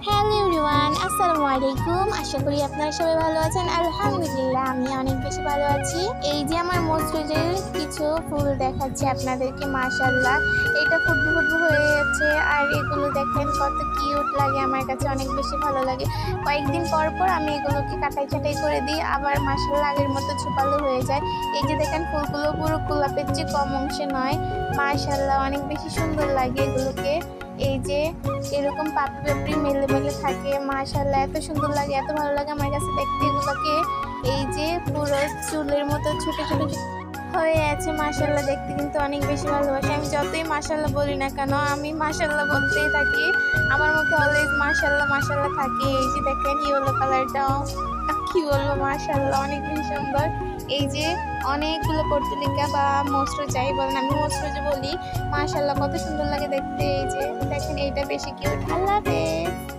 Hello everyone, আসসালামু আলাইকুম। আশা করি আপনারা সবাই ভালো আছেন। আলহামদুলিল্লাহ আমি অনেক বেশি ভালো আছি। এই যে আমার মসজিদের কিছু ফুল দেখাচ্ছি আপনাদেরকে, মাশাআল্লাহ এটা ফুটবু ফুটবু হয়ে যাচ্ছে। আর এগুলো দেখেন কত কিউট লাগে, আমার কাছে অনেক বেশি ভালো লাগে। কয়েকদিন পর পর আমি এগুলোকে কাটাই ছাটাই করে দিই, আবার মাশাআল্লাহ আগের মতো ঝোপালো হয়ে যায়। এই যে দেখেন ফুলগুলো পুরো গোলাপের চেয়ে কম অংশে নয়, মাশাআল্লাহ অনেক বেশি সুন্দর লাগে এগুলোকে। এই যে এরকম পাপড়ি পাপড়ি মেলে মেলে থাকে, মাশাআল্লাহ এত সুন্দর লাগে, এত ভালো লাগে আমার কাছে দেখতে এগুলোকে। এই যে পুরো চুলের মতো ছোট ছোট হয়ে আছে, মাশাআল্লাহ দেখতে কিন্তু অনেক বেশি ভালোবাসি। আমি যতই মাশাআল্লাহ বলি না কেন, আমি মাশাআল্লাহ বলতেই থাকি, আমার মুখে অলওয়েজ মাশাআল্লাহ মাশাআল্লাহ থাকে। এই যে দেখেন ইয়েলো কালারটাও কি বলবো, মাশাআল্লাহ অনেক বেশি সুন্দর। এই যে অনেকগুলো পর্তুলিকা বা মসরু যাই বলেন, আমি মসরু যে বলি, মাশাআল্লাহ কত সুন্দর লাগে দেখতে। এই যে দেখেন এইটা বেশি কিউট। আল্লাহ হাফেজ।